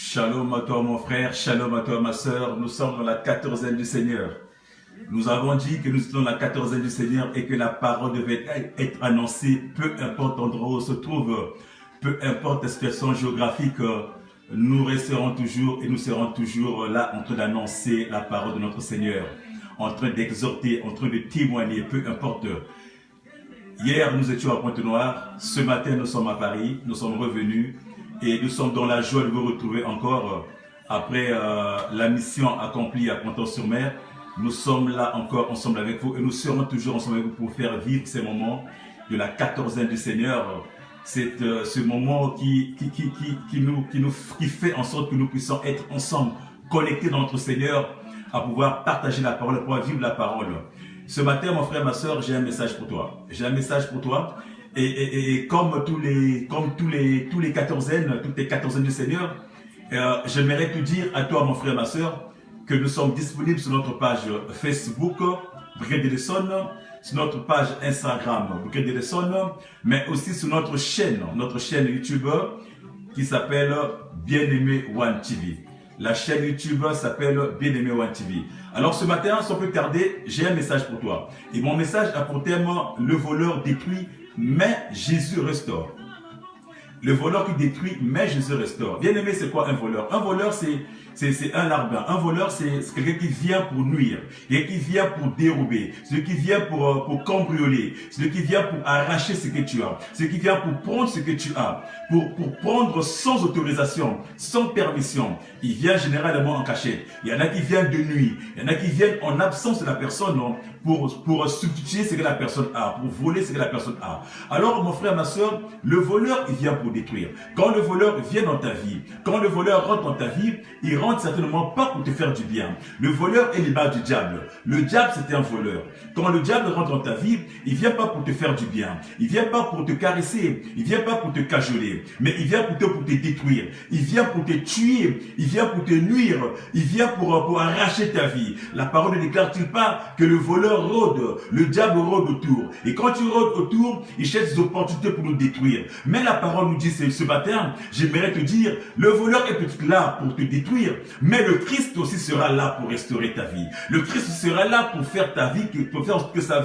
Shalom à toi mon frère, shalom à toi ma soeur, nous sommes dans la 14e du Seigneur. Nous avons dit que nous sommes dans la 14e du Seigneur et que la parole devait être annoncée, peu importe l'endroit où on se trouve, peu importe la situation géographique, nous resterons toujours et nous serons toujours là en train d'annoncer la parole de notre Seigneur, en train d'exhorter, en train de témoigner, peu importe. Hier nous étions à Pointe-Noire, ce matin nous sommes à Paris, nous sommes revenus. Et nous sommes dans la joie de vous retrouver encore après la mission accomplie à Ponton-sur-Mer. Nous sommes là encore ensemble avec vous et nous serons toujours ensemble avec vous pour faire vivre ces moments de la 14e du Seigneur. C'est ce moment qui fait en sorte que nous puissions être ensemble, connectés dans notre Seigneur, à pouvoir partager la parole, à pouvoir vivre la parole. Ce matin, mon frère, ma soeur, j'ai un message pour toi. J'ai un message pour toi. Et comme tous les quatorzaines, toutes les quatorzaines du Seigneur, j'aimerais te dire à toi, mon frère, ma soeur, que nous sommes disponibles sur notre page Facebook, Brigade de l'Essonne, sur notre page Instagram, Brigade de l'Essonne, mais aussi sur notre chaîne YouTube qui s'appelle Bien-Aimé One TV. La chaîne YouTube s'appelle Bien-Aimé One TV. Alors ce matin, sans plus tarder, j'ai un message pour toi. Et mon message a pour thème le voleur détruit, mais Jésus restaure. Le voleur qui détruit, mais Jésus restaure. Bien aimé, c'est quoi un voleur? Un voleur, c'est un larbin. Un voleur, c'est quelqu'un qui vient pour nuire, quelqu'un qui vient pour dérober, celui qui vient pour cambrioler, celui qui vient pour arracher ce que tu as, celui qui vient pour prendre ce que tu as, pour prendre sans autorisation, sans permission. Il vient généralement en cachette. Il y en a qui viennent de nuit, il y en a qui viennent en absence de la personne pour substituer ce que la personne a, pour voler ce que la personne a. Alors mon frère, ma soeur, le voleur, il vient pour détruire. Quand le voleur vient dans ta vie, quand le voleur rentre dans ta vie, il rentre certainement pas pour te faire du bien. Le voleur est l'image du diable. Le diable, c'est un voleur. Quand le diable rentre dans ta vie, il vient pas pour te faire du bien. Il vient pas pour te caresser. Il vient pas pour te cajoler. Mais il vient plutôt pour te détruire. Il vient pour te tuer. Il vient pour te nuire. Il vient pour arracher ta vie. La parole ne déclare-t-il pas que le voleur rôde, le diable rôde autour. Et quand tu rôdes autour, il cherche des opportunités pour nous détruire. Mais la parole nous dit ce matin, j'aimerais te dire, le voleur est peut-être là pour te détruire, mais le Christ aussi sera là pour restaurer ta vie. Le Christ sera là pour faire ta vie, pour faire que ta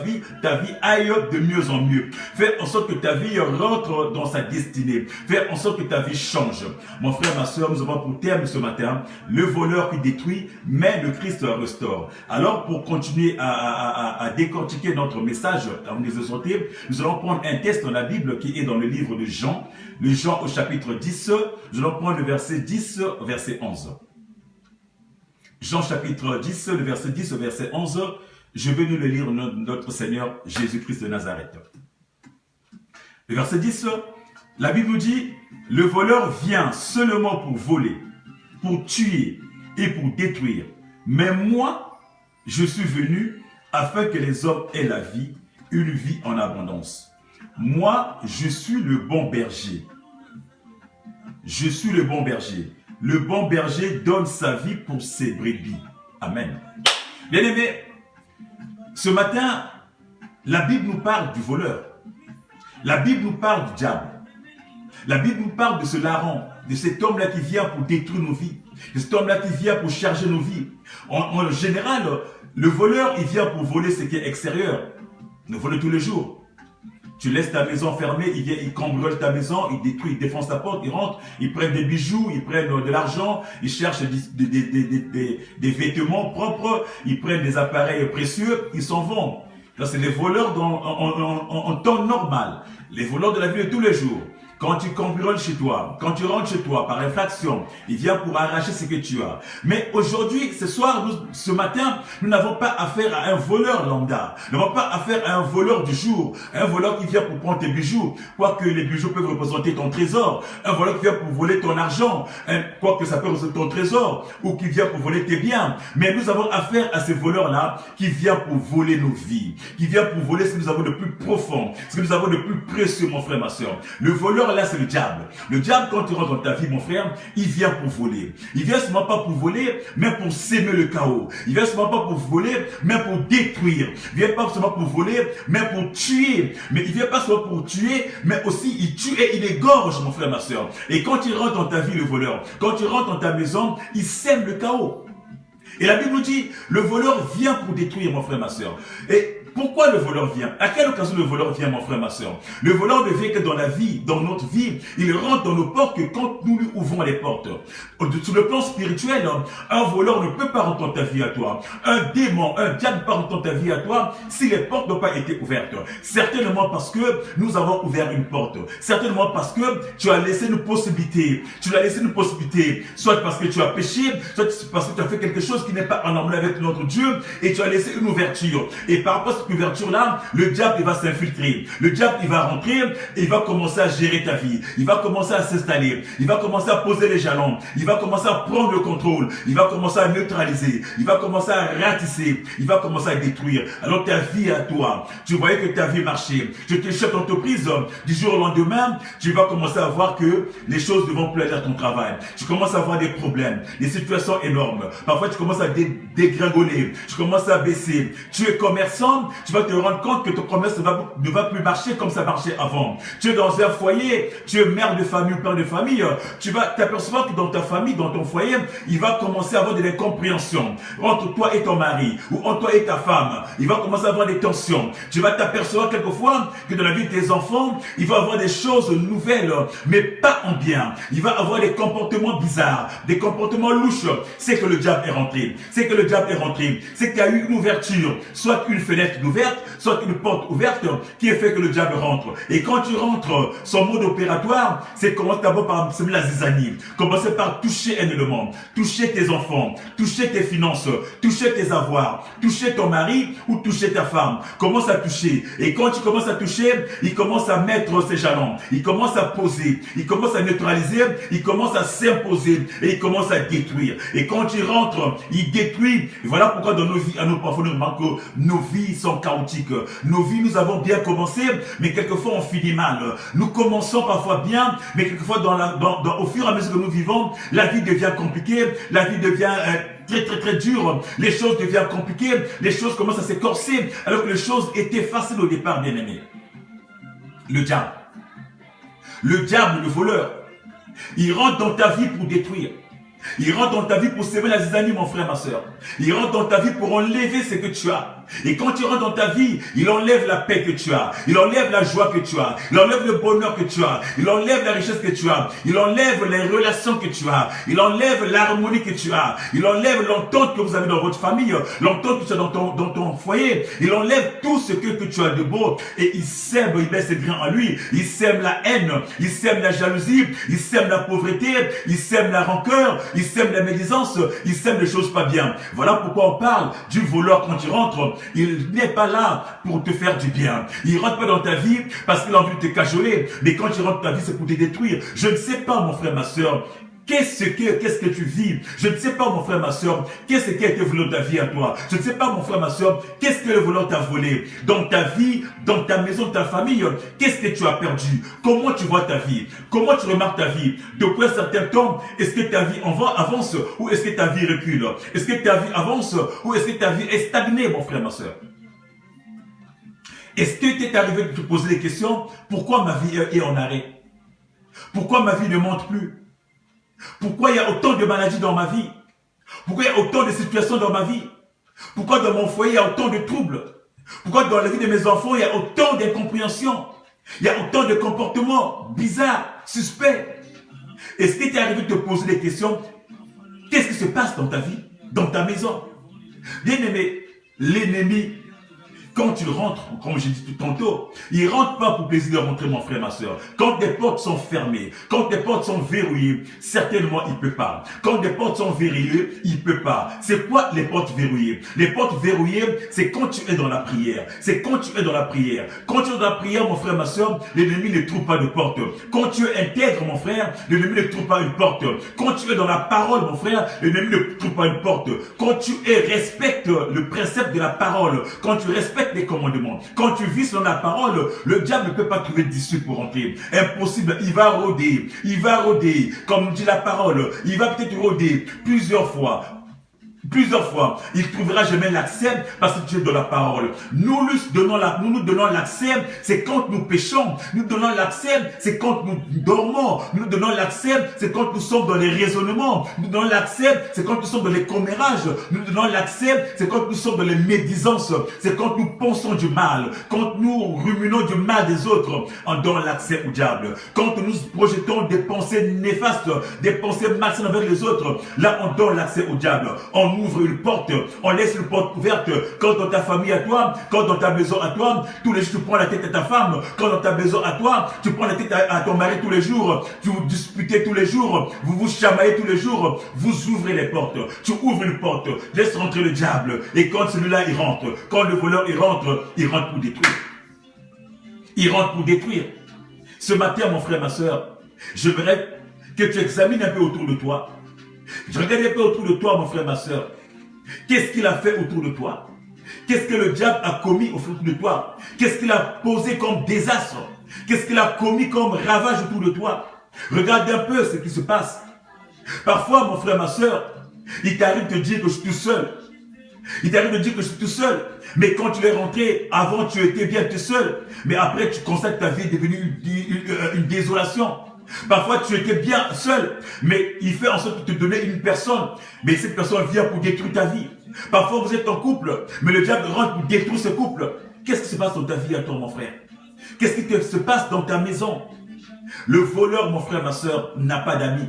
vie aille de mieux en mieux. Faire en sorte que ta vie rentre dans sa destinée. Faire en sorte que ta vie change. Mon frère, ma soeur, nous avons pour thème ce matin, le voleur qui détruit, mais le Christ restaure. Alors, pour continuer à décortiquer notre message, à nous exhorter, nous allons prendre un texte dans la Bible qui est dans le livre de Jean, le Jean au chapitre 10, nous allons prendre le verset 10, verset 11. Jean chapitre 10, le verset 10 au verset 11, je vais nous le lire notre Seigneur Jésus-Christ de Nazareth. Le verset 10, la Bible nous dit, le voleur vient seulement pour voler, pour tuer et pour détruire. Mais moi, je suis venu afin que les hommes aient la vie, une vie en abondance. Moi, je suis le bon berger. Je suis le bon berger. Le bon berger donne sa vie pour ses brebis. Amen. Bien-aimés, ce matin, la Bible nous parle du voleur. La Bible nous parle du diable. La Bible nous parle de ce larron, de cet homme-là qui vient pour détruire nos vies. De cet homme-là qui vient pour charger nos vies. En général, le voleur, il vient pour voler ce qui est extérieur. Il vole tous les jours. Tu laisses ta maison fermée, il vient, il cambriole ta maison, il détruit, il défonce ta porte, il rentre, ils prennent des bijoux, ils prennent de l'argent, ils cherchent des vêtements propres, ils prennent des appareils précieux, ils s'en vont. Là, c'est les voleurs en temps normal, les voleurs de la vie de tous les jours. Quand tu cambrioles chez toi, quand tu rentres chez toi par infraction, il vient pour arracher ce que tu as. Mais aujourd'hui, ce soir, ce matin, nous n'avons pas affaire à un voleur lambda. Nous n'avons pas affaire à un voleur du jour. Un voleur qui vient pour prendre tes bijoux. Quoique les bijoux peuvent représenter ton trésor. Un voleur qui vient pour voler ton argent. Quoique ça peut représenter ton trésor. Ou qui vient pour voler tes biens. Mais nous avons affaire à ces voleurs-là qui vient pour voler nos vies. Qui vient pour voler ce que nous avons de plus profond. Ce que nous avons de plus précieux, mon frère, ma soeur. Le voleur là, c'est le diable. Le diable, quand il rentre dans ta vie, mon frère, il vient pour voler. Il vient seulement pas pour voler, mais pour s'aimer le chaos. Il vient seulement pas pour voler, mais pour détruire. Il vient pas seulement pour voler, mais pour tuer. Mais il vient pas seulement pour tuer, mais aussi il tue et il égorge, mon frère, ma soeur. Et quand il rentre dans ta vie, le voleur, quand il rentre dans ta maison, il sème le chaos. Et la Bible nous dit, le voleur vient pour détruire, mon frère, ma soeur. Et pourquoi le voleur vient? À quelle occasion le voleur vient, mon frère, ma soeur? Le voleur ne vient que dans la vie, dans notre vie. Il rentre dans nos portes que quand nous lui ouvrons les portes. Sur le plan spirituel, un voleur ne peut pas rentrer dans ta vie à toi. Un démon, un diable ne peut pas rentrer dans ta vie à toi si les portes n'ont pas été ouvertes. Certainement parce que nous avons ouvert une porte. Certainement parce que tu as laissé une possibilité. Tu as laissé une possibilité. Soit parce que tu as péché, soit parce que tu as fait quelque chose qui n'est pas en harmonie avec notre Dieu et tu as laissé une ouverture. Et par rapport à cette ouverture-là, le diable il va s'infiltrer. Le diable il va rentrer et il va commencer à gérer ta vie. Il va commencer à s'installer. Il va commencer à poser les jalons. Il va commencer à prendre le contrôle. Il va commencer à neutraliser. Il va commencer à ratisser. Il va commencer à détruire. Alors ta vie à toi, tu voyais que ta vie marchait. Tu étais chef d'entreprise, du jour au lendemain, tu vas commencer à voir que les choses ne vont plus aller à ton travail. Tu commences à avoir des problèmes, des situations énormes. Parfois tu commences à dégringoler. Tu commences à baisser. Tu es commerçant, tu vas te rendre compte que ton commerce ne va plus marcher comme ça marchait avant. Tu es dans un foyer, tu es mère de famille, père de famille, tu vas t'apercevoir que dans ta famille, dans ton foyer, il va commencer à avoir de l'incompréhension entre toi et ton mari, ou entre toi et ta femme. Il va commencer à avoir des tensions. Tu vas t'apercevoir quelquefois que dans la vie de tes enfants, il va avoir des choses nouvelles, mais pas en bien. Il va avoir des comportements bizarres, des comportements louches. C'est que le diable est rentré. C'est que le diable est rentré. C'est qu'il y a eu une ouverture, soit une fenêtre ouverte, soit une porte ouverte qui a fait que le diable rentre. Et quand tu rentres, son mode opératoire, c'est commencer d'abord par semer la zizanie. Commencer par toucher un élément, toucher tes enfants, toucher tes finances, toucher tes avoirs, toucher ton mari ou toucher ta femme. Commence à toucher. Et quand tu commences à toucher, il commence à mettre ses jalons. Il commence à poser. Il commence à neutraliser. Il commence à s'imposer. Et il commence à détruire. Et quand il rentre, il détruit. Et voilà pourquoi dans nos vies, à nos parfois, nous remarquons que nos vies sont chaotiques. Nos vies, nous avons bien commencé, mais quelquefois on finit mal. Nous commençons parfois bien, mais quelquefois au fur et à mesure que nous vivons, la vie devient compliquée, la vie devient très dure, les choses deviennent compliquées, les choses commencent à s'écorcer, alors que les choses étaient faciles au départ, bien aimé. Le diable, le voleur, il rentre dans ta vie pour détruire. Il rentre dans ta vie pour semer la zizanie, mon frère, ma soeur. Il rentre dans ta vie pour enlever ce que tu as. Et quand il rentre dans ta vie, il enlève la paix que tu as. Il enlève la joie que tu as. Il enlève le bonheur que tu as. Il enlève la richesse que tu as. Il enlève les relations que tu as. Il enlève l'harmonie que tu as. Il enlève l'entente que vous avez dans votre famille. L'entente que tu as dans ton foyer. Il enlève tout ce que tu as de beau. Et il sème, il met ses grains en lui. Il sème la haine. Il sème la jalousie. Il sème la pauvreté. Il sème la rancœur. Il sème la médisance. Il sème les choses pas bien. Voilà pourquoi on parle du voleur quand il rentre. Il n'est pas là pour te faire du bien. Il rentre pas dans ta vie parce qu'il a envie de te cajoler. Mais quand il rentre dans ta vie, c'est pour te détruire. Je ne sais pas, mon frère, ma soeur, qu'est-ce que tu vis? Je ne sais pas, mon frère, ma soeur, qu'est-ce qui a été volé dans ta vie à toi? Je ne sais pas, mon frère, ma soeur, qu'est-ce que le voleur t'a volé dans ta vie, dans ta maison, ta famille? Qu'est-ce que tu as perdu? Comment tu vois ta vie? Comment tu remarques ta vie? Depuis un certain temps, est-ce que ta vie avance ou est-ce que ta vie recule? Est-ce que ta vie avance ou est-ce que ta vie est stagnée, mon frère, ma soeur? Est-ce que tu es arrivé de te poser des questions? Pourquoi ma vie est en arrêt? Pourquoi ma vie ne monte plus? Pourquoi il y a autant de maladies dans ma vie? Pourquoi il y a autant de situations dans ma vie? Pourquoi dans mon foyer il y a autant de troubles? Pourquoi dans la vie de mes enfants il y a autant d'incompréhension? Il y a autant de comportements bizarres, suspects? Est-ce que tu es arrivé de te poser des questions? Qu'est-ce qui se passe dans ta vie, dans ta maison? Bien aimé, l'ennemi, quand il rentre, comme j'ai dit tout tantôt, il ne rentre pas pour plaisir de rentrer, mon frère, ma soeur. Quand des portes sont fermées, quand des portes sont verrouillées, certainement il ne peut pas. Quand des portes sont verrouillées, il ne peut pas. C'est quoi les portes verrouillées? Les portes verrouillées, c'est quand tu es dans la prière. C'est quand tu es dans la prière. Quand tu es dans la prière, mon frère, ma soeur, l'ennemi ne trouve pas de porte. Quand tu es intègre, mon frère, l'ennemi ne trouve pas une porte. Quand tu es dans la parole, mon frère, l'ennemi ne trouve pas une porte. Quand tu respectes le précepte de la parole, quand tu respectes respectes les commandements, quand tu vis selon la parole, le diable ne peut pas trouver d'issue pour entrer. Impossible, il va rôder, comme dit la parole, il va peut-être rôder plusieurs fois. Il ne trouvera jamais l'accès parce que tu es dans la parole. Nous nous donnons l'accès, c'est quand nous péchons. Nous donnons l'accès, c'est quand nous dormons. Nous donnons l'accès, c'est quand nous sommes dans les raisonnements. Nous donnons l'accès, c'est quand nous sommes dans les commérages. Nous donnons l'accès, c'est quand nous sommes dans les médisances. C'est quand nous pensons du mal. Quand nous ruminons du mal des autres, on donne l'accès au diable. Quand nous projetons des pensées néfastes, des pensées malsaines envers les autres, là on donne l'accès au diable. On ouvre une porte, on laisse une porte ouverte. Quand dans ta famille à toi, quand dans ta maison à toi, tous les jours tu prends la tête à ta femme. Quand dans ta maison à toi, tu prends la tête à ton mari tous les jours. Tu vous disputez tous les jours, vous vous chamaillez tous les jours. Vous ouvrez les portes, tu ouvres une porte, laisse rentrer le diable. Et quand celui-là il rentre, quand le voleur il rentre pour détruire. Il rentre pour détruire. Ce matin, mon frère, ma soeur, j'aimerais que tu examines un peu autour de toi. Je regarde un peu autour de toi, mon frère, ma soeur. Qu'est-ce qu'il a fait autour de toi? Qu'est-ce que le diable a commis autour de toi? Qu'est-ce qu'il a posé comme désastre? Qu'est-ce qu'il a commis comme ravage autour de toi? Regarde un peu ce qui se passe. Parfois, mon frère, ma soeur, il t'arrive de dire que je suis tout seul. Il t'arrive de dire que je suis tout seul. Mais quand tu es rentré, avant tu étais bien tout seul. Mais après tu constates que ta vie est devenue une désolation. Parfois tu étais bien seul, mais il fait en sorte de te donner une personne, mais cette personne vient pour détruire ta vie. Parfois vous êtes en couple, mais le diable rentre pour détruire ce couple. Qu'est-ce qui se passe dans ta vie à toi, mon frère? Qu'est-ce qui se passe dans ta maison? Le voleur, mon frère, ma soeur, n'a pas d'amis.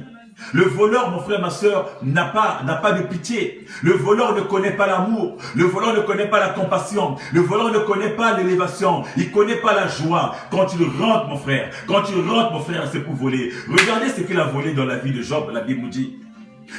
Le voleur, mon frère, ma soeur, n'a pas de pitié. Le voleur ne connaît pas l'amour. Le voleur ne connaît pas la compassion. Le voleur ne connaît pas l'élévation. Il ne connaît pas la joie. Quand tu rentres, mon frère, c'est pour voler. Regardez ce qu'il a volé dans la vie de Job, la Bible nous dit.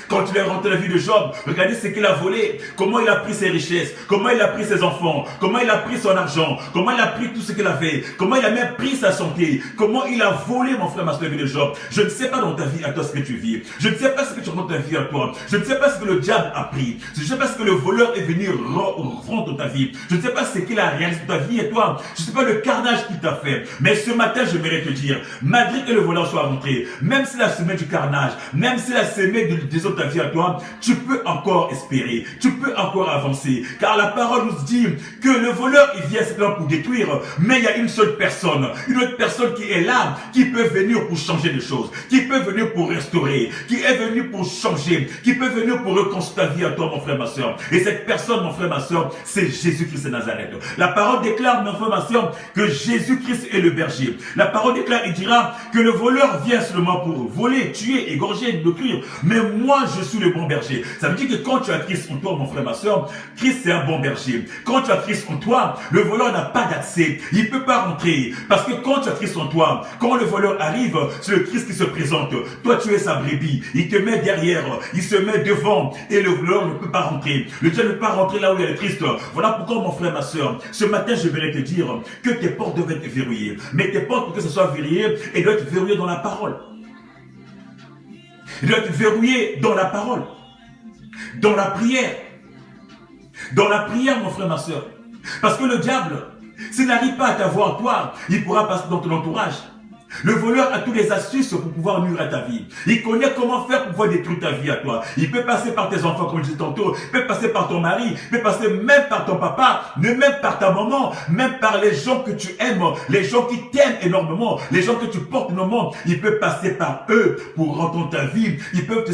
Quand il est rentré dans la vie de Job, regardez ce qu'il a volé, comment il a pris ses richesses, comment il a pris ses enfants, comment il a pris son argent, comment il a pris tout ce qu'il avait, comment il a même pris sa santé, comment il a volé, mon frère, ma soeur, la vie de Job. Je ne sais pas dans ta vie à toi ce que tu vis, je ne sais pas ce que tu rentres dans ta vie à toi, je ne sais pas ce que le diable a pris, je ne sais pas ce que le voleur est venu rendre dans ta vie, je ne sais pas ce qu'il a réalisé dans ta vie et toi, je ne sais pas le carnage qu'il t'a fait, mais ce matin, je voudrais te dire, malgré que le voleur soit rentré, même s'il a semé du carnage, même s'il a semé des autres ta vie à toi, tu peux encore espérer, tu peux encore avancer, car la parole nous dit que le voleur il vient simplement pour détruire, mais il y a une seule personne, une autre personne qui est là, qui peut venir pour changer les choses, qui peut venir pour restaurer, qui est venu pour changer, qui peut venir pour reconstruire ta vie à toi, mon frère, ma soeur. Et cette personne, mon frère, ma soeur, c'est Jésus-Christ de Nazareth. La parole déclare, mon frère, ma soeur, que Jésus-Christ est le berger. La parole déclare et dira que le voleur vient seulement pour voler, tuer, égorger, détruire, mais moi je suis le bon berger. Ça veut dire que quand tu as Christ en toi, mon frère, ma soeur, Christ c'est un bon berger. Quand tu as Christ en toi, le voleur n'a pas d'accès. Il ne peut pas rentrer. Parce que quand tu as Christ en toi, quand le voleur arrive, c'est le Christ qui se présente. Toi, tu es sa brebis. Il te met derrière, il se met devant et le voleur ne peut pas rentrer. Le diable ne peut pas rentrer là où il y a le Christ. Voilà pourquoi, mon frère, ma soeur, ce matin, je voudrais te dire que tes portes doivent être verrouillées. Mais tes portes, pour que ce soit verrouillé, elles doivent être verrouillées dans la parole. Il doit être verrouillé dans la parole, dans la prière. Dans la prière, mon frère, ma soeur. Parce que le diable, s'il n'arrive pas à t'avoir toi, il pourra passer dans ton entourage. Le voleur a toutes les astuces pour pouvoir nuire à ta vie. Il connaît comment faire pour pouvoir détruire ta vie à toi. Il peut passer par tes enfants, comme je disais tantôt. Il peut passer par ton mari. Il peut passer même par ton papa. Même par ta maman. Même par les gens que tu aimes. Les gens qui t'aiment énormément. Les gens que tu portes énormément. Il peut passer par eux pour rentrer dans ta vie. Ils peuvent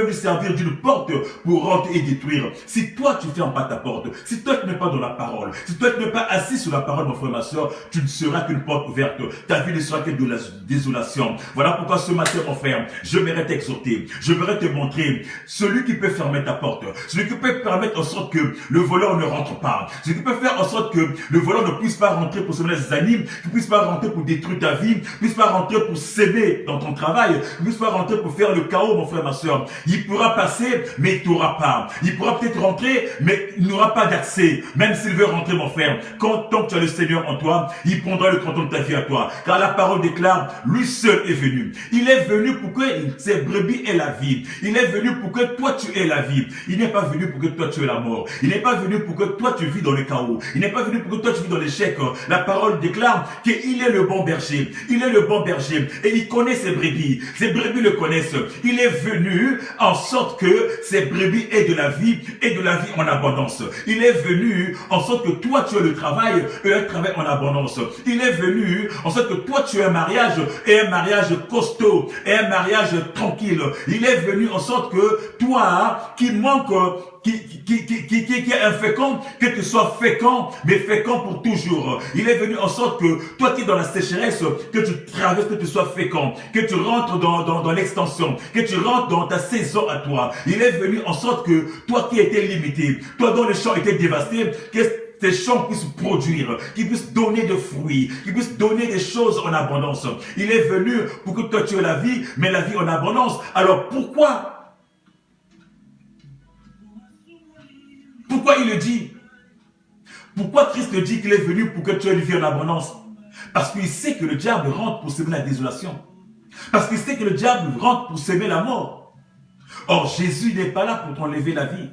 lui servir d'une porte pour rentrer et détruire. Si toi, tu fermes pas ta porte. Si toi, tu n'es pas dans la parole. Si toi, tu n'es pas assis sur la parole, mon frère, ma soeur, tu ne seras qu'une porte ouverte. Ta vie ne sera de la désolation. Voilà pourquoi ce matin, mon frère, je voudrais t'exhorter, je voudrais te montrer celui qui peut fermer ta porte, celui qui peut permettre en sorte que le voleur ne rentre pas, celui qui peut faire en sorte que le voleur ne puisse pas rentrer pour semer les animes, ne puisse pas rentrer pour détruire ta vie, ne puisse pas rentrer pour s'aimer dans ton travail, ne puisse pas rentrer pour faire le chaos, mon frère, ma soeur. Il pourra passer, mais il t'aura pas. Il pourra peut-être rentrer, mais il n'aura pas d'accès, même s'il veut rentrer, mon frère. Tant que tu as le Seigneur en toi, il prendra le contrôle de ta vie à toi. Car la parole parole déclare, lui seul est venu. Il est venu pour que ses brebis aient la vie. Il est venu pour que toi tu aies la vie. Il n'est pas venu pour que toi tu aies la mort. Il n'est pas venu pour que toi tu vis dans le chaos. Il n'est pas venu pour que toi tu vis dans l'échec. La parole déclare qu'il est le bon berger. Il est le bon berger et il connaît ses brebis. Ses brebis le connaissent. Il est venu en sorte que ses brebis aient de la vie et de la vie en abondance. Il est venu en sorte que toi tu aies le travail et un travail en abondance. Il est venu en sorte que toi tu aies un mariage et un mariage costaud et un mariage tranquille. Il est venu en sorte que toi qui manque, qui est infécond, que tu sois fécond, mais fécond pour toujours. Il est venu en sorte que toi qui es dans la sécheresse, que tu traverses, que tu sois fécond, que tu rentres dans l'extension, que tu rentres dans ta saison à toi. Il est venu en sorte que toi qui étais limité, toi dont les champs étaient dévastés, que tes champs puissent produire, qu'ils puissent donner des fruits, qu'ils puissent donner des choses en abondance. Il est venu pour que toi tu aies la vie, mais la vie en abondance. Alors pourquoi il le dit? Pourquoi Christ le dit qu'il est venu pour que tu aies une vie en abondance? Parce qu'il sait que le diable rentre pour semer la désolation. Parce qu'il sait que le diable rentre pour semer la mort. Or, Jésus n'est pas là pour t'enlever la vie.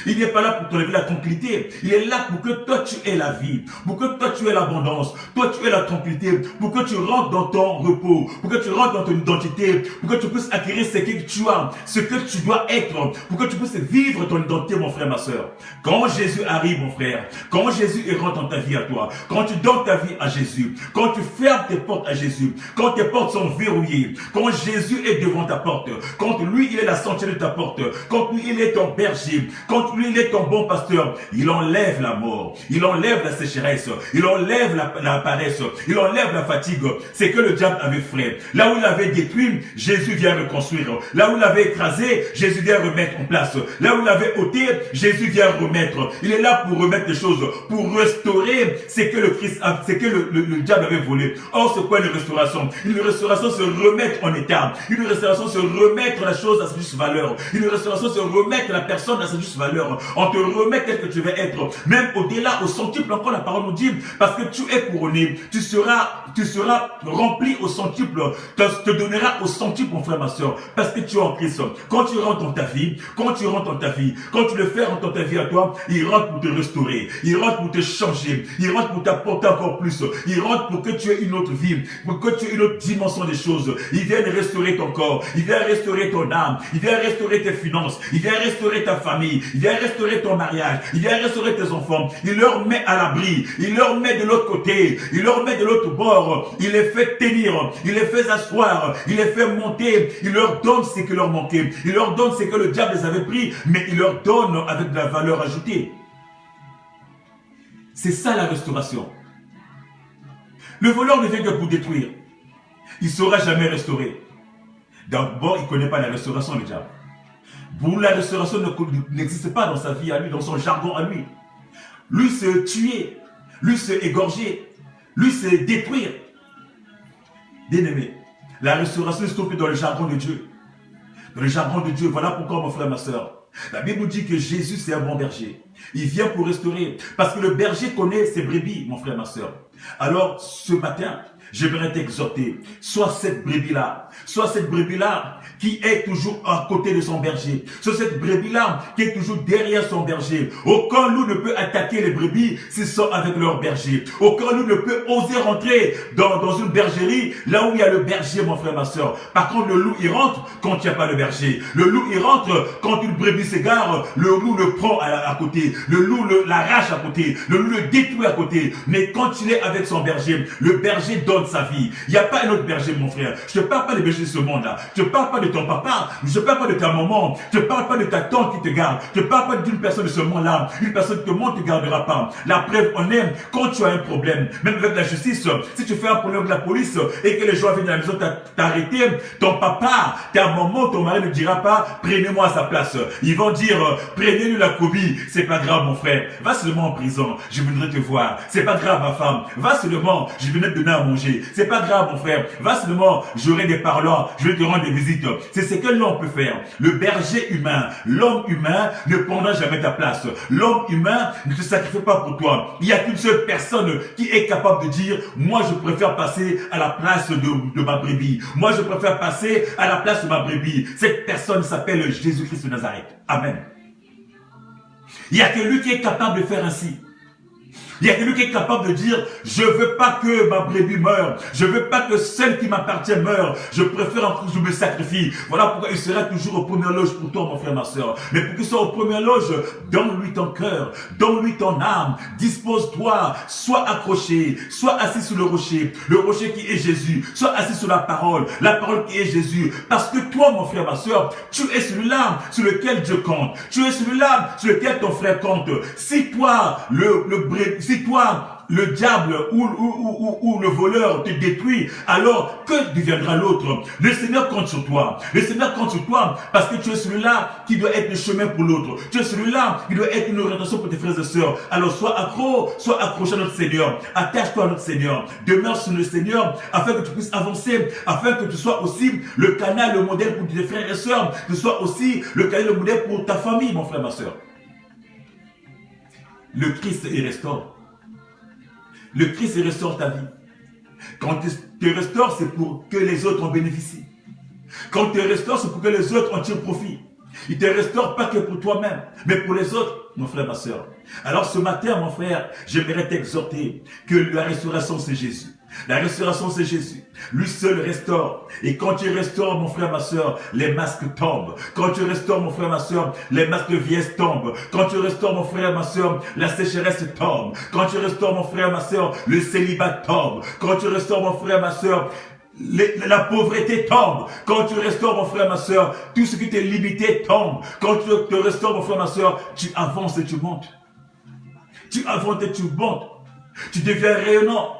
Il n'est pas là pour t'enlever la tranquillité. Il est là pour que toi tu aies la vie, pour que toi tu aies l'abondance, toi tu aies la tranquillité, pour que tu rentres dans ton repos, pour que tu rentres dans ton identité, pour que tu puisses acquérir ce que tu as, ce que tu dois être, pour que tu puisses vivre ton identité, mon frère, ma soeur. Quand Jésus arrive, mon frère, quand Jésus rentre dans ta vie à toi, quand tu donnes ta vie à Jésus, quand tu fermes tes portes à Jésus, quand tes portes sont verrouillées, quand Jésus est devant ta porte, quand lui il est la sentinelle de ta porte, quand lui il est ton berger, quand lui il est ton bon pasteur, il enlève la mort, il enlève la sécheresse, il enlève la paresse, il enlève la fatigue. C'est que le diable avait fait. Là où il avait détruit, Jésus vient reconstruire. Là où il avait écrasé, Jésus vient remettre en place. Là où il avait ôté, Jésus vient remettre. Il est là pour remettre les choses, pour restaurer ce que le Christ, ce que le diable avait volé. Or, c'est quoi une restauration? Une restauration, se remettre en état. Une restauration, se remettre la chose à sa juste valeur. Une restauration, se remettre la personne à sa juste valeur. On te remet tel que tu veux être. Même au-delà, au centuple, encore la parole nous dit, parce que tu es couronné, tu seras rempli au centuple, te donnera au centuple, mon frère, ma soeur, parce que tu es en Christ. Quand tu rentres dans ta vie, quand tu le fais rentrer dans ta vie à toi, il rentre pour te restaurer, il rentre pour te changer, il rentre pour t'apporter encore plus, il rentre pour que tu aies une autre vie, pour que tu aies une autre dimension des choses. Il vient restaurer ton corps, il vient restaurer ton âme, il vient restaurer tes finances, il vient restaurer ta famille, il vient restaurer ton mariage, il vient restaurer tes enfants, il leur met à l'abri, il leur met de l'autre côté, il leur met de l'autre bord, il les fait tenir, il les fait asseoir, il les fait monter, il leur donne ce qui leur manquait, il leur donne ce que le diable les avait pris, mais il leur donne avec de la valeur ajoutée. C'est ça la restauration. Le voleur ne vient que pour détruire. Il ne sera jamais restauré. D'abord, il ne connaît pas la restauration, le diable. Pour la restauration n'existe pas dans sa vie à lui, dans son jargon à lui. Lui se tuer, lui se égorger, lui se détruire. Bien-aimé, la restauration se trouve dans le jargon de Dieu. Dans le jargon de Dieu, voilà pourquoi mon frère, ma soeur. La Bible nous dit que Jésus c'est un bon berger. Il vient pour restaurer. Parce que le berger connaît ses brebis, mon frère, ma soeur. Alors, ce matin, j'aimerais t'exhorter. Sois cette brebis-là qui est toujours à côté de son berger. Sois cette brebis-là qui est toujours derrière son berger. Aucun loup ne peut attaquer les brebis s'ils sont avec leur berger. Aucun loup ne peut oser rentrer dans une bergerie là où il y a le berger, mon frère, ma soeur. Par contre, le loup, il rentre quand il n'y a pas de berger. Le loup, il rentre quand une brebis s'égare. Le loup le prend à côté. Le loup l'arrache à côté. Le loup le détruit à côté. Mais quand il est avec son berger, le berger donne sa vie. Il n'y a pas un autre berger, mon frère. Je ne te parle pas des bergers de ce monde-là. Je ne te parle pas de ton papa. Je ne te parle pas de ta maman. Je ne te parle pas de ta tante qui te garde. Je ne te parle pas d'une personne de ce monde-là. Une personne que le monde ne te gardera pas. La preuve, on aime quand tu as un problème, même avec la justice, si tu fais un problème avec la police et que les gens viennent à la maison t'arrêter, ton papa, ta maman, ton mari ne dira pas, prenez-moi à sa place. Ils vont dire, prenez-lui la copie. C'est pas grave, mon frère. Va seulement en prison. Je voudrais te voir. C'est pas grave, ma femme. Va seulement. Je venais te donner à manger. manger. C'est pas grave, mon frère. Va seulement, j'aurai des parlants, je vais te rendre des visites. C'est ce que l'homme peut faire. Le berger humain, l'homme humain ne prendra jamais ta place. L'homme humain ne te sacrifie pas pour toi. Il n'y a qu'une seule personne qui est capable de dire, moi je préfère passer à la place de ma brebis. Moi je préfère passer à la place de ma brebis. Cette personne s'appelle Jésus-Christ de Nazareth. Amen. Il n'y a que lui qui est capable de faire ainsi. Il y a quelqu'un qui est capable de dire, je veux pas que ma brebis meure. Je veux pas que celle qui m'appartient meure. Je préfère encore que je me sacrifie. Voilà pourquoi il sera toujours aux premières loges pour toi, mon frère, ma soeur. Mais pour qu'il soit aux premières loges, donne-lui ton cœur, donne-lui ton âme. Dispose-toi, sois accroché, sois assis sur le rocher qui est Jésus. Sois assis sur la parole qui est Jésus. Parce que toi, mon frère, ma soeur, tu es celui-là sur lequel Dieu compte. Tu es celui-là sur lequel ton frère compte. Si toi, si toi, le diable ou le voleur te détruit, alors que deviendra l'autre? Le Seigneur compte sur toi. Le Seigneur compte sur toi parce que tu es celui-là qui doit être le chemin pour l'autre. Tu es celui-là qui doit être une orientation pour tes frères et sœurs. Alors sois accroché à notre Seigneur. Attache-toi à notre Seigneur. Demeure sur le Seigneur afin que tu puisses avancer, afin que tu sois aussi le canal, le modèle pour tes frères et sœurs, que tu sois aussi le canal, le modèle pour ta famille, mon frère, ma sœur. Le Christ y restaure. Le Christ y restaure ta vie. Quand il te restaure, c'est pour que les autres en bénéficient. Quand il te restaure, c'est pour que les autres en tirent profit. Il te restaure pas que pour toi-même, mais pour les autres, mon frère, ma soeur. Alors ce matin, mon frère, j'aimerais t'exhorter que la restauration, c'est Jésus. La restauration, c'est Jésus. Lui seul restaure. Et quand tu restaures, mon frère, ma soeur, les masques tombent. Quand tu restaures, mon frère, ma soeur, les masques de vieillesse tombent. Quand tu restaures, mon frère, ma soeur, la sécheresse tombe. Quand tu restaures, mon frère, ma soeur, le célibat tombe. Quand tu restaures, mon frère, ma soeur, la pauvreté tombe. Quand tu restaures, mon frère, ma soeur, tout ce qui t'est limité tombe. Quand tu te restaures, mon frère, ma soeur, tu avances et tu montes. Tu avances et tu montes. Tu deviens rayonnant.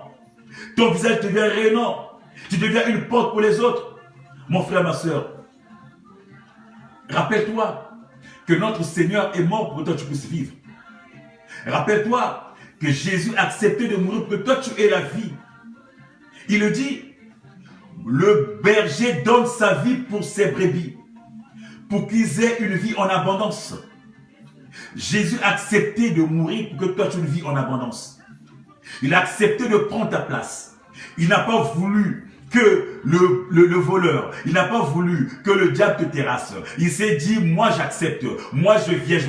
Ton visage devient rayonnant. Tu deviens une porte pour les autres. Mon frère, ma soeur, rappelle-toi que notre Seigneur est mort pour que toi tu puisses vivre. Rappelle-toi que Jésus a accepté de mourir pour que toi tu aies la vie. Il le dit, le berger donne sa vie pour ses brebis, pour qu'ils aient une vie en abondance. Jésus a accepté de mourir pour que toi tu aies une vie en abondance. Il a accepté de prendre ta place. Il n'a pas voulu que le voleur, il n'a pas voulu que le diable te terrasse. Il s'est dit, moi j'accepte, moi je viens, je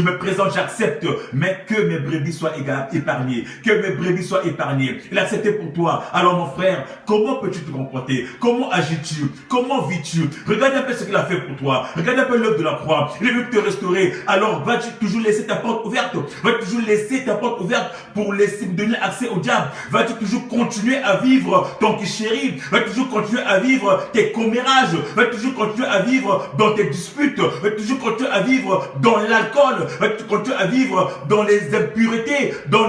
me présente, j'accepte, mais que mes brebis soient épargnées, que mes brebis soient épargnées. Il a accepté pour toi. Alors mon frère, comment peux-tu te comporter? Comment agis-tu? Comment vis-tu? Regarde un peu ce qu'il a fait pour toi. Regarde un peu l'œuvre de la croix. Il est venu te restaurer. Alors vas-tu toujours laisser ta porte ouverte? Vas-tu toujours laisser ta porte ouverte pour laisser donner accès au diable? Vas-tu toujours continuer à vivre ton chéri? Va toujours continuer à vivre tes commérages, va toujours continuer à vivre dans tes disputes, va toujours continuer à vivre dans l'alcool, va continuer à vivre dans les impuretés, dans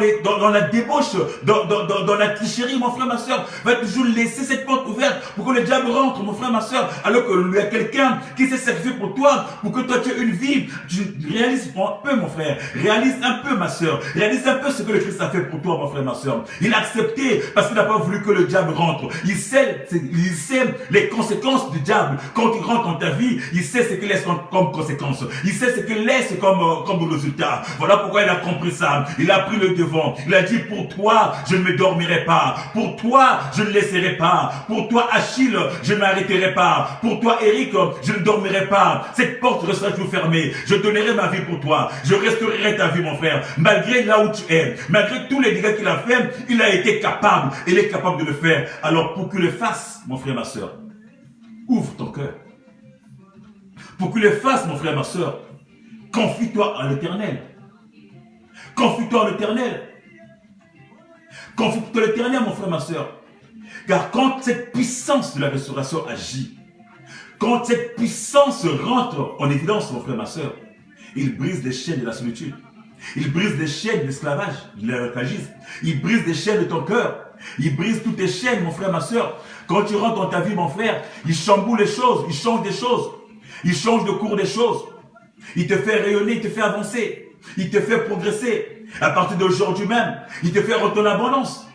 la débauche, dans la tricherie, mon frère, ma soeur. Va toujours laisser cette porte ouverte pour que le diable rentre, mon frère, ma soeur, alors qu'il y a quelqu'un qui s'est sacrifié pour toi, pour que toi tu aies une vie. Tu réalises un peu, mon frère, réalise un peu, ma soeur, réalise un peu ce que le Christ a fait pour toi, mon frère, ma soeur. Il a accepté parce qu'il n'a pas voulu que le diable rentre. Il sait les conséquences du diable. Quand il rentre dans ta vie, il sait ce qu'il laisse comme conséquence. Il sait ce qu'il laisse comme résultat. Voilà pourquoi il a compris ça. Il a pris le devant. Il a dit, pour toi, je ne me dormirai pas. Pour toi, je ne laisserai pas. Pour toi, Achille, je ne m'arrêterai pas. Pour toi, Eric, je ne dormirai pas. Cette porte restera toujours fermée. Je donnerai ma vie pour toi. Je restaurerai ta vie, mon frère. Malgré là où tu es, malgré tous les dégâts qu'il a fait, il a été capable. Il est capable de le faire. Alors, pour que le fasse, mon frère, ma soeur, ouvre ton cœur. Pour que le fasse, mon frère, ma soeur, confie-toi à l'Éternel. Confie-toi à l'Éternel. Confie-toi à l'Éternel, mon frère, ma soeur. Car quand cette puissance de la restauration agit, quand cette puissance rentre en évidence, mon frère, ma soeur, il brise les chaînes de la solitude. Il brise les chaînes de l'esclavage, de l'esclavagisme. Il brise les chaînes de ton cœur. Il brise toutes tes chaînes, mon frère, ma soeur. Quand tu rentres dans ta vie, mon frère, il chamboule les choses, il change des choses. Il change le cours des choses. Il te fait rayonner, il te fait avancer. Il te fait progresser. À partir d'aujourd'hui même, il te fait rentrer en abondance.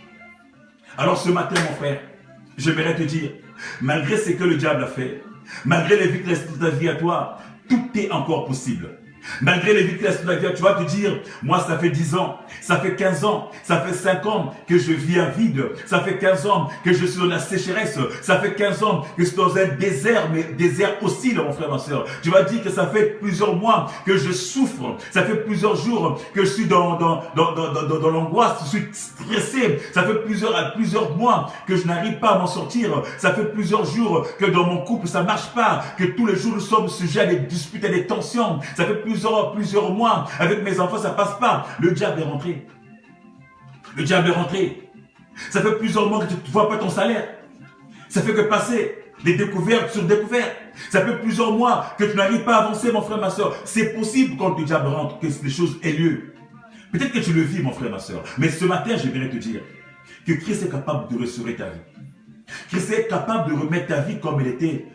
Alors ce matin, mon frère, j'aimerais te dire, malgré ce que le diable a fait, malgré les vies de ta vie à toi, tout est encore possible. Malgré les vitesses de la vie, tu vas te dire, moi ça fait 10 ans, ça fait 15 ans, ça fait 5 ans que je vis un vide, ça fait 15 ans que je suis dans la sécheresse, ça fait 15 ans que je suis dans un désert, mais désert hostile, mon frère, ma soeur. Tu vas dire que ça fait plusieurs mois que je souffre, ça fait plusieurs jours que je suis dans l'angoisse, je suis stressé, ça fait plusieurs mois que je n'arrive pas à m'en sortir, ça fait plusieurs jours que dans mon couple ça marche pas, que tous les jours nous sommes sujets à des disputes, à des tensions, ça fait plusieurs mois, avec mes enfants, ça passe pas. Le diable est rentré. Le diable est rentré. Ça fait plusieurs mois que tu ne vois pas ton salaire. Ça fait que passer des découvertes sur découvertes. Ça fait plusieurs mois que tu n'arrives pas à avancer, mon frère, ma soeur. C'est possible quand le diable rentre que les choses aient lieu. Peut-être que tu le vis, mon frère, ma soeur. Mais ce matin, je voudrais te dire que Christ est capable de restaurer ta vie. Christ est capable de remettre ta vie comme elle était.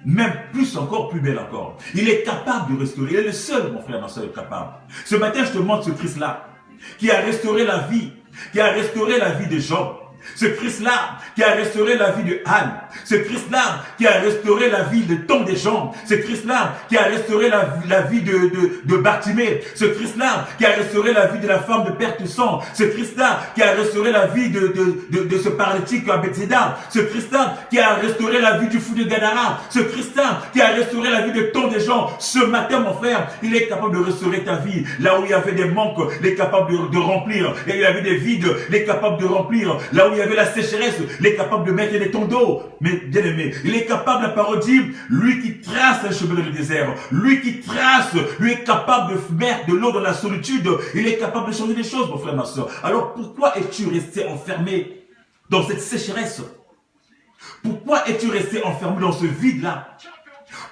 Même plus encore, plus belle encore. Il est capable de restaurer. Il est le seul, mon frère, ma soeur, capable. Ce matin, je te montre ce Christ-là, qui a restauré la vie, qui a restauré la vie de Job. Ce Christ-là qui a restauré la vie de Anne. Ce Christ-là qui a restauré la vie de tant de gens. Ce Christ-là qui a restauré la vie de Bartimée. Ce Christ-là qui a restauré la vie de la femme de perte de sang. Ce Christ-là qui a restauré la vie de ce paralytique à Bethséda. Ce Christ-là qui a restauré la vie du fou de Gadara. Ce Christ-là qui a restauré la vie de tant de gens. Ce matin, mon frère, il est capable de restaurer ta vie. Là où il y avait des manques, il est capable de remplir. Là où il y avait des vides, il est capable de remplir. Là où il y avait la sécheresse, il est capable de mettre des tonneaux. Mais bien aimé, il est capable, la parole dit, lui qui trace un chemin dans le désert, lui qui trace, lui est capable de mettre de l'eau dans la solitude, il est capable de changer les choses, mon frère, ma soeur. Alors pourquoi es-tu resté enfermé dans cette sécheresse? Pourquoi es-tu resté enfermé dans ce vide-là?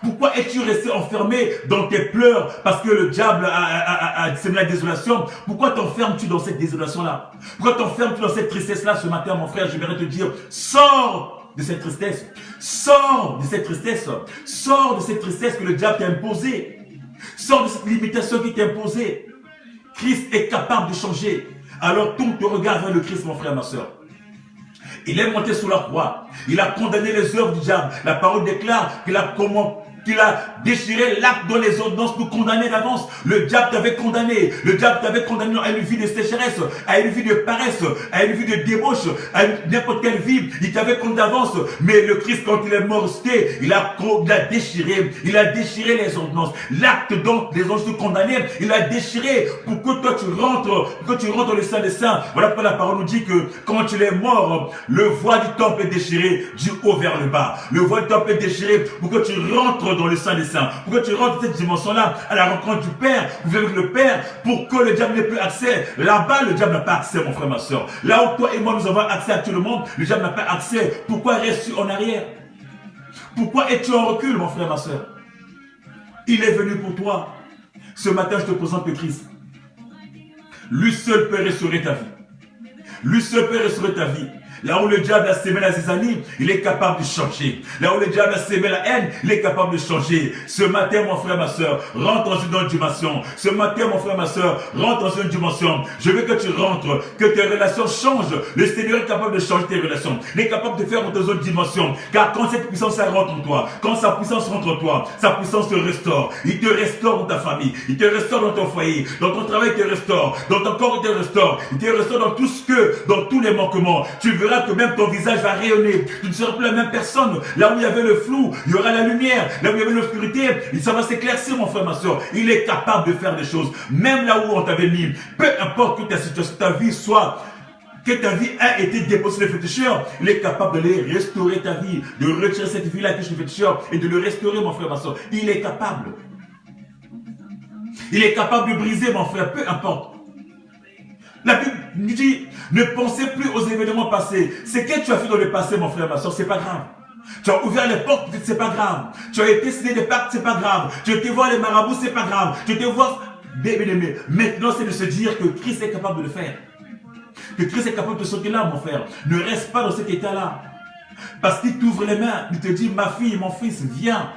Pourquoi es-tu resté enfermé dans tes pleurs parce que le diable a semé la désolation? Pourquoi t'enfermes-tu dans cette désolation-là? Pourquoi t'enfermes-tu dans cette tristesse-là ce matin, mon frère? Je voudrais te dire, sors de cette tristesse. Sors de cette tristesse. Sors de cette tristesse que le diable t'a imposée. Sors de cette limitation qui t'a imposée. Christ est capable de changer. Alors tourne ton regard vers le Christ, mon frère, ma soeur. Il est monté sur la croix. Il a condamné les œuvres du diable. La parole déclare qu'il a déchiré l'acte dont les ordonnances nous condamnaient d'avance. Le diable t'avait condamné. Le diable t'avait condamné à une vie de sécheresse, à une vie de paresse, à une vie de débauche, à n'importe quelle vie. Il t'avait condamné d'avance. Mais le Christ, quand il est mort, il a déchiré. Il a déchiré les ordonnances. L'acte dont les anges nous condamnaient, il a déchiré pour que toi tu rentres, dans le Saint des Saints. Voilà pourquoi la parole nous dit que quand il est mort, le voile du temple est déchiré du haut vers le bas. Le voile du temple est déchiré pour que tu rentres dans le Saint des Saints. Pour que tu rentres dans cette dimension-là, à la rencontre du Père, vous avec le Père, pour que le diable n'ait plus accès. Là-bas, le diable n'a pas accès, mon frère, ma soeur. Là où toi et moi nous avons accès actuellement, le diable n'a pas accès. Pourquoi restes-tu en arrière? Pourquoi es-tu en recul, mon frère, ma soeur? Il est venu pour toi. Ce matin, je te présente le Christ. Lui seul peut restaurer ta vie. Lui seul peut restaurer ta vie. Là où le diable a sémé la zizanie, il est capable de changer. Là où le diable a sémé la haine, il est capable de changer. Ce matin, mon frère, ma soeur, rentre dans une autre dimension. Ce matin, mon frère, ma soeur, rentre dans une dimension. Je veux que tu rentres, que tes relations changent. Le Seigneur est capable de changer tes relations. Il est capable de faire dans une autre dimension. Car quand cette puissance rentre en toi, quand sa puissance rentre en toi, sa puissance te restaure. Il te restaure dans ta famille. Il te restaure dans ton foyer. Dans ton travail, il te restaure. Dans ton corps, il te restaure. Il te restaure dans tous les manquements. Tu verras que même ton visage va rayonner. Tu ne seras plus la même personne. Là où il y avait le flou, il y aura la lumière. Là où il y avait l'obscurité, ça va s'éclaircir, mon frère, ma soeur. Il est capable de faire des choses. Même là où on t'avait mis. Peu importe que ta situation, ta vie soit, que ta vie a été déposée sur le féticheur, il est capable de les restaurer ta vie, de retirer cette vie-là qui est sur le féticheur et de le restaurer, mon frère, ma soeur. Il est capable. Il est capable de briser, mon frère, peu importe. La Bible nous dit, ne pensez plus aux événements passés. Ce que tu as fait dans le passé, mon frère, ma soeur, c'est pas grave. Tu as ouvert les portes, c'est pas grave. Tu as été signé des pactes, c'est pas grave. Tu as été voir les marabouts, c'est pas grave. Tu as été voir... Maintenant, c'est de se dire que Christ est capable de le faire. Que Christ est capable de sortir là, mon frère. Ne reste pas dans cet état-là. Parce qu'il t'ouvre les mains. Il te dit, ma fille, mon fils, viens.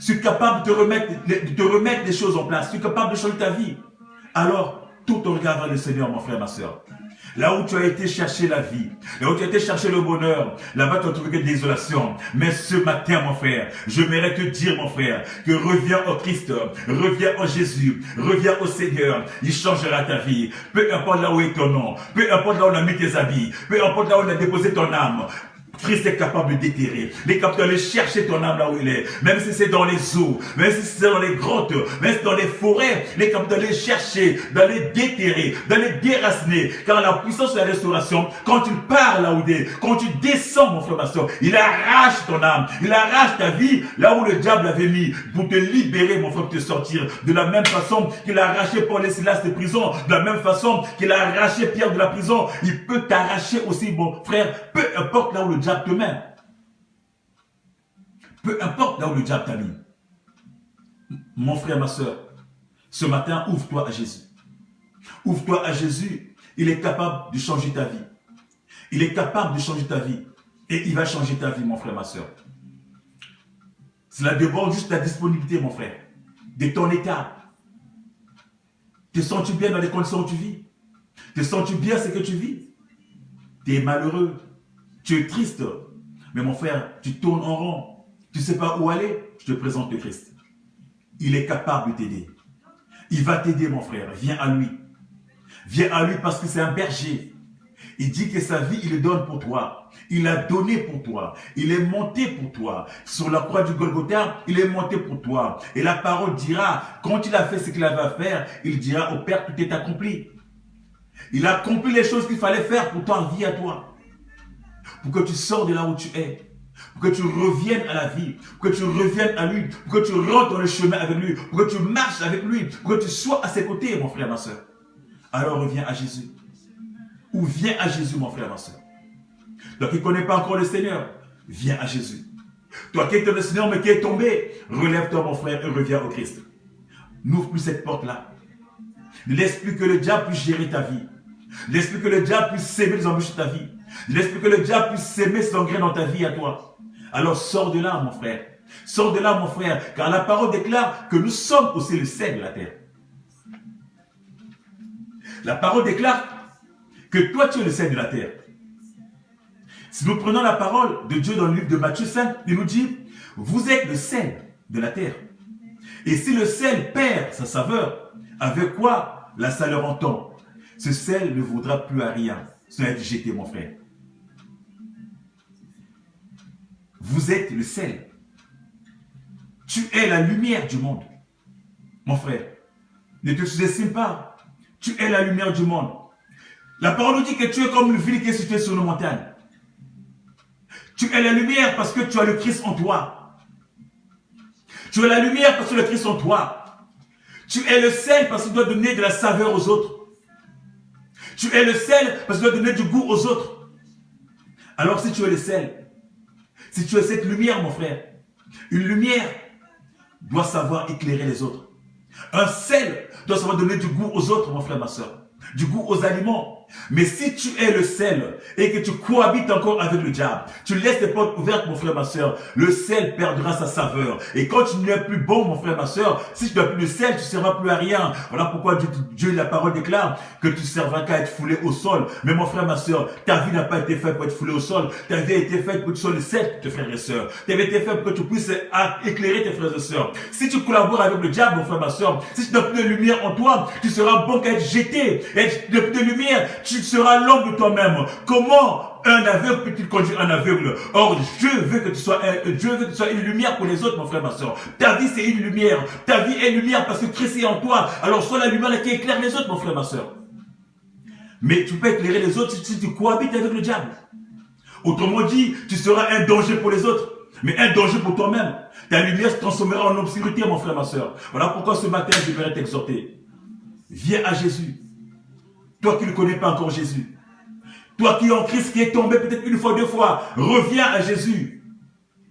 Je suis capable de te remettre des choses en place. Je suis capable de changer ta vie. Alors, tout ton regard vers le Seigneur, mon frère, ma soeur. Là où tu as été chercher la vie, là où tu as été chercher le bonheur, là-bas tu as trouvé que de désolation. Mais ce matin, mon frère, je m'aimerais te dire, mon frère, que reviens au Christ, reviens en Jésus, reviens au Seigneur. Il changera ta vie. Peu importe là où est ton nom, peu importe là où on a mis tes habits, peu importe là où on a déposé ton âme. Christ est capable de déterrer. Il est capable d'aller chercher ton âme là où il est. Même si c'est dans les eaux, même si c'est dans les grottes, même si c'est dans les forêts, il est capable d'aller chercher, d'aller déterrer, d'aller déraciner. Car la puissance de la restauration, quand tu pars là où il est, quand tu descends, mon frère, ma soeur, il arrache ton âme, il arrache ta vie là où le diable l'avait mis pour te libérer, mon frère, pour te sortir. De la même façon qu'il a arraché Paul et Silas de prison, de la même façon qu'il a arraché Pierre de la prison, il peut t'arracher aussi, mon frère, peu importe là où le diable te met. Peu importe là où le diable t'a mis. Mon frère, ma soeur, ce matin, ouvre-toi à Jésus. Ouvre-toi à Jésus. Il est capable de changer ta vie. Il est capable de changer ta vie. Et il va changer ta vie, mon frère, ma soeur. Cela déborde juste de ta disponibilité, mon frère. De ton état. Te sens-tu bien dans les conditions où tu vis? Te sens-tu bien ce que tu vis? Tu es malheureux. Tu es triste, mais mon frère, tu tournes en rond. Tu ne sais pas où aller, je te présente le Christ. Il est capable de t'aider. Il va t'aider, mon frère. Viens à lui. Viens à lui parce que c'est un berger. Il dit que sa vie, il le donne pour toi. Il l'a donné pour toi. Il est monté pour toi. Sur la croix du Golgotha, il est monté pour toi. Et la parole dira, quand il a fait ce qu'il avait à faire, il dira au Père, tout est accompli. Il a accompli les choses qu'il fallait faire pour ta vie à toi. Pour que tu sors de là où tu es, pour que tu reviennes à la vie, pour que tu reviennes à lui, pour que tu rentres dans le chemin avec lui, pour que tu marches avec lui, pour que tu sois à ses côtés, mon frère, ma soeur. Alors reviens à Jésus. Ou viens à Jésus, mon frère, ma soeur. Toi qui ne connais pas encore le Seigneur, viens à Jésus. Toi qui es dans le Seigneur mais qui est tombé, relève-toi, mon frère, et reviens au Christ. N'ouvre plus cette porte-là. Laisse plus que le diable puisse gérer ta vie. Laisse plus que le diable puisse s'aimer les embûches de ta vie. Laisse plus que le diable puisse s'aimer s'engrer dans ta vie à toi. Alors sors de là, mon frère. Sors de là, mon frère. Car la parole déclare que nous sommes aussi le sel de la terre. La parole déclare que toi, tu es le sel de la terre. Si nous prenons la parole de Dieu dans le livre de Matthieu 5, il nous dit, vous êtes le sel de la terre. Et si le sel perd sa saveur, avec quoi la saveur entend? Ce sel ne vaudra plus à rien. Ça va être jeté, mon frère. Vous êtes le sel. Tu es la lumière du monde. Mon frère, ne te sous-estime pas. Tu es la lumière du monde. La parole nous dit que tu es comme une ville qui est située sur une montagne. Tu es la lumière parce que tu as le Christ en toi. Tu es la lumière parce que le Christ en toi. Tu es le sel parce que tu dois donner de la saveur aux autres. Tu es le sel parce que tu dois donner du goût aux autres. Alors si tu es le sel, si tu es cette lumière, mon frère, une lumière doit savoir éclairer les autres. Un sel doit savoir donner du goût aux autres, mon frère, ma soeur. Du goût aux aliments. Mais si tu es le sel et que tu cohabites encore avec le diable, tu laisses tes portes ouvertes, mon frère, ma soeur, le sel perdra sa saveur. Et quand tu n'es plus bon, mon frère, ma soeur, si tu n'as plus de sel, tu ne serviras plus à rien. Voilà pourquoi Dieu, la parole déclare que tu ne serviras qu'à être foulé au sol. Mais mon frère, ma soeur, ta vie n'a pas été faite pour être foulé au sol. Ta vie a été faite pour que tu sois le sel pour tes frères et sœurs. Ta vie a été faite pour que tu puisses éclairer tes frères et sœurs. Si tu collabores avec le diable, mon frère, ma soeur, si tu n'as plus de lumière en toi, tu seras bon qu'à être jeté. Et de lumière, tu seras l'homme de toi-même. Comment un aveugle peut-il conduire un aveugle? Or, Dieu veut que tu sois une lumière pour les autres, mon frère, ma soeur. Ta vie, c'est une lumière. Ta vie est une lumière parce que Christ est en toi. Alors, sois la lumière qui éclaire les autres, mon frère, ma soeur. Mais tu peux éclairer les autres si tu cohabites avec le diable. Autrement dit, tu seras un danger pour les autres, mais un danger pour toi-même. Ta lumière se transformera en obscurité, mon frère, ma soeur. Voilà pourquoi ce matin, je vais t'exhorter. Viens à Jésus. Toi qui ne connais pas encore Jésus. Toi qui es en Christ, qui est tombé peut-être une fois, deux fois. Reviens à Jésus.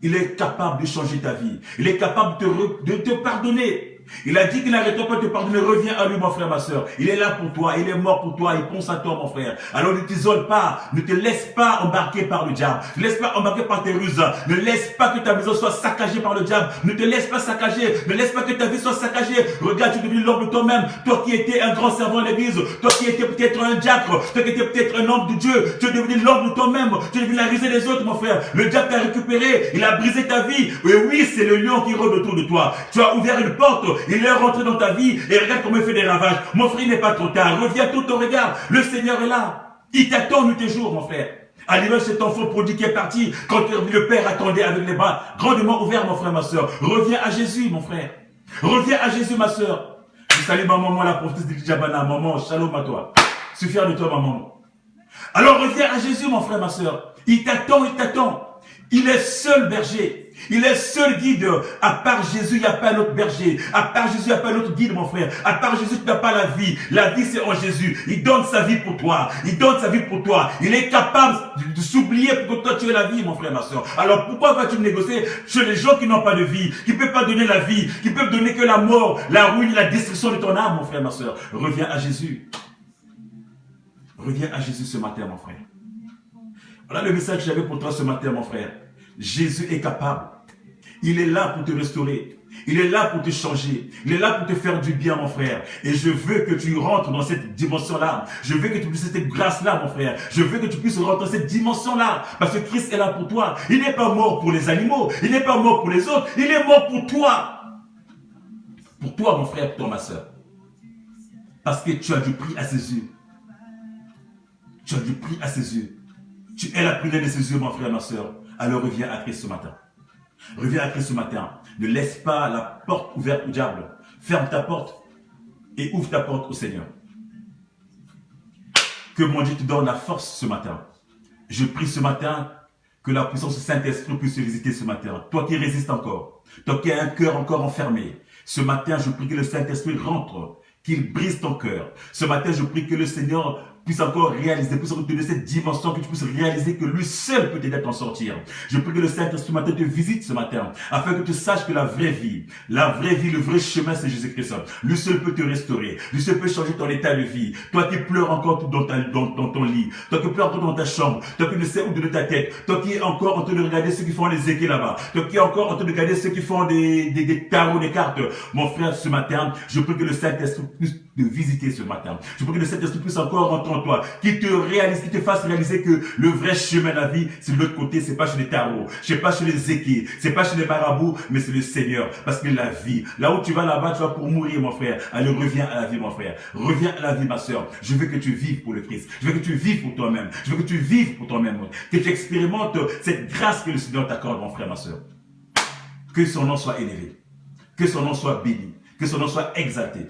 Il est capable de changer ta vie. Il est capable de te pardonner. Il a dit qu'il n'arrêtera pas de te pardonner. Reviens à lui, mon frère, ma soeur. Il est là pour toi. Il est mort pour toi. Il pense à toi, mon frère. Alors ne t'isole pas. Ne te laisse pas embarquer par le diable. Ne te laisse pas embarquer par tes ruses. Ne laisse pas que ta maison soit saccagée par le diable. Ne te laisse pas saccager. Ne laisse pas que ta vie soit saccagée. Regarde, tu es devenu l'homme de toi-même. Toi qui étais un grand servant de l'église. Toi qui étais peut-être un diacre. Toi qui étais peut-être un homme de Dieu. Tu es devenu l'homme de toi-même. Tu es devenu la risée des autres, mon frère. Le diable t'a récupéré. Il a brisé ta vie. Et oui, c'est le lion qui rôde autour de toi. Tu as ouvert une porte. Il est rentré dans ta vie. Et regarde comment il fait des ravages. Mon frère, il n'est pas trop tard. Reviens tout au regard. Le Seigneur est là. Il t'attend nuit et jour, mon frère. À l'image de cet enfant prodigue qui est parti, quand le Père attendait avec les bras grandement ouverts, mon frère, ma soeur. Reviens à Jésus, mon frère. Reviens à Jésus, ma soeur. Je salue ma maman, la prophétesse de Djabana. Maman, shalom à toi. Je suis fier de toi, maman. Alors reviens à Jésus, mon frère, ma soeur. Il t'attend, il t'attend. Il est seul berger. Il est seul guide. À part Jésus, il n'y a pas d'autre berger. À part Jésus, il n'y a pas d'autre guide, mon frère. À part Jésus, tu n'as pas la vie. La vie, c'est en Jésus. Il donne sa vie pour toi. Il donne sa vie pour toi. Il est capable de s'oublier pour que toi, tu aies la vie, mon frère, ma soeur. Alors, pourquoi vas-tu négocier chez les gens qui n'ont pas de vie, qui ne peuvent pas donner la vie, qui peuvent donner que la mort, la ruine, la destruction de ton âme, mon frère, ma soeur? Reviens à Jésus. Reviens à Jésus ce matin, mon frère. Voilà le message que j'avais pour toi ce matin, mon frère. Jésus est capable. Il est là pour te restaurer. Il est là pour te changer. Il est là pour te faire du bien, mon frère. Et je veux que tu rentres dans cette dimension-là. Je veux que tu puisses cette grâce-là, mon frère. Je veux que tu puisses rentrer dans cette dimension-là. Parce que Christ est là pour toi. Il n'est pas mort pour les animaux. Il n'est pas mort pour les autres. Il est mort pour toi. Pour toi, mon frère, pour toi, ma soeur. Parce que tu as du prix à ses yeux. Tu as du prix à ses yeux. Tu es la première de ses yeux, mon frère, ma soeur. Alors reviens à Christ ce matin. Reviens à Christ ce matin. Ne laisse pas la porte ouverte au diable. Ferme ta porte et ouvre ta porte au Seigneur. Que mon Dieu te donne la force ce matin. Je prie ce matin que la puissance du Saint-Esprit puisse te visiter ce matin. Toi qui résistes encore. Toi qui as un cœur encore enfermé. Ce matin, je prie que le Saint-Esprit rentre. Qu'il brise ton cœur. Ce matin, je prie que le Seigneur puisse encore réaliser, puisse encore te donner cette dimension, que tu puisses réaliser que lui seul peut t'aider à t'en sortir. Je prie que le Saint-Esprit matin te visite ce matin, afin que tu saches que la vraie vie, le vrai chemin, c'est Jésus-Christ. Lui seul peut te restaurer. Lui seul peut changer ton état de vie. Toi qui pleures encore dans ton lit. Toi qui pleures encore dans ta chambre. Toi qui ne sais où donner ta tête. Toi qui es encore en train de regarder ceux qui font les équipes là-bas. Toi qui es encore en train de regarder ceux qui font des tarots, des cartes. Mon frère, ce matin, je prie que le Saint-Esprit puisse te visiter ce matin. Je prie que le Saint-Esprit puisse encore rentrer en toi, qui te fasse réaliser que le vrai chemin de la vie, c'est de l'autre côté, c'est pas chez les tarots, c'est pas chez les équipes, c'est pas chez les marabouts, mais c'est le Seigneur, parce que la vie, là où tu vas là-bas, tu vas pour mourir, mon frère. Alors reviens à la vie, mon frère. Reviens à la vie, ma soeur. Je veux que tu vives pour le Christ. Je veux que tu vives pour toi-même. Je veux que tu vives pour toi-même. Que tu expérimentes cette grâce que le Seigneur t'accorde, mon frère, ma soeur. Que son nom soit élevé. Que son nom soit béni. Que son nom soit exalté.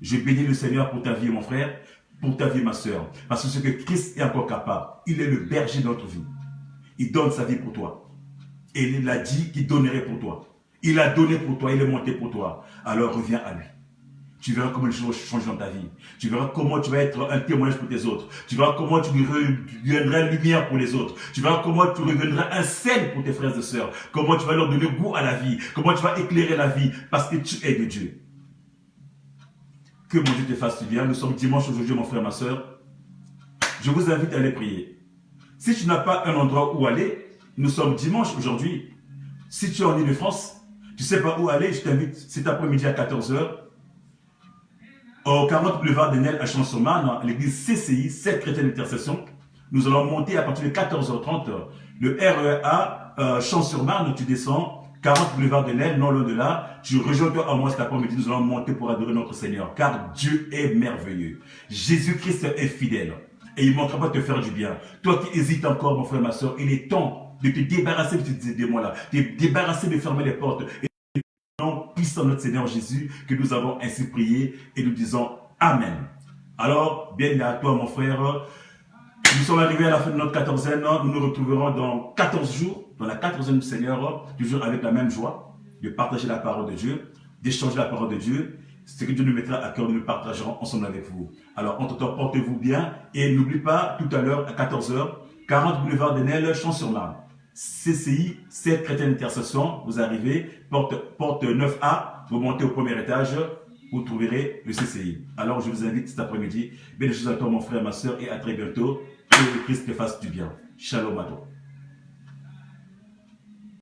Je bénis le Seigneur pour ta vie, mon frère, pour ta vie, ma soeur. Parce que ce que Christ est encore capable, il est le berger de notre vie. Il donne sa vie pour toi. Et il a dit qu'il donnerait pour toi. Il a donné pour toi, il est monté pour toi. Alors reviens à lui. Tu verras comment les choses changent dans ta vie. Tu verras comment tu vas être un témoignage pour tes autres. Tu verras comment tu deviendras lumière pour les autres. Tu verras comment tu reviendras un sel pour tes frères et sœurs. Comment tu vas leur donner goût à la vie. Comment tu vas éclairer la vie parce que tu es de Dieu. Que mon Dieu te fasse du bien. Nous sommes dimanche aujourd'hui, mon frère, ma soeur. Je vous invite à aller prier. Si tu n'as pas un endroit où aller, nous sommes dimanche aujourd'hui. Si tu es en Île-de-France, tu ne sais pas où aller, je t'invite cet après-midi à 14 h au 40 boulevard de Nel à Champs-sur-Marne, à l'église CCI, 7 chrétienne d'intercession. Nous allons monter à partir de 14 h 30 le REA Champs-sur-Marne, tu descends. 40 boulevard de Nel, non loin de là, tu rejoins-toi à moi cet après-midi, nous allons monter pour adorer notre Seigneur, car Dieu est merveilleux. Jésus-Christ est fidèle, et il ne manquera pas de te faire du bien. Toi qui hésites encore, mon frère, ma soeur, il est temps de te débarrasser de ces démons-là, de te débarrasser de fermer les portes, et nom puissant notre Seigneur Jésus, que nous avons ainsi prié, et nous disons Amen. Alors, bien à toi, mon frère. Nous sommes arrivés à la fin de notre 14e, nous nous retrouverons dans 14 jours, dans la 14e du Seigneur, toujours avec la même joie, de partager la parole de Dieu, d'échanger la parole de Dieu. Ce que Dieu nous mettra à cœur, nous le partagerons ensemble avec vous. Alors, entre-temps, portez-vous bien et n'oubliez pas, tout à l'heure, à 14 h, 40 boulevard de Nel, Champs-sur-Marne. CCI, Cercle Chrétien d'Intercession. Vous arrivez, porte 9A, vous montez au premier étage, vous trouverez le CCI. Alors je vous invite cet après-midi. Belle chose à toi mon frère, ma soeur, et à très bientôt. Que le Christ te fasse du bien. Shalom à toi.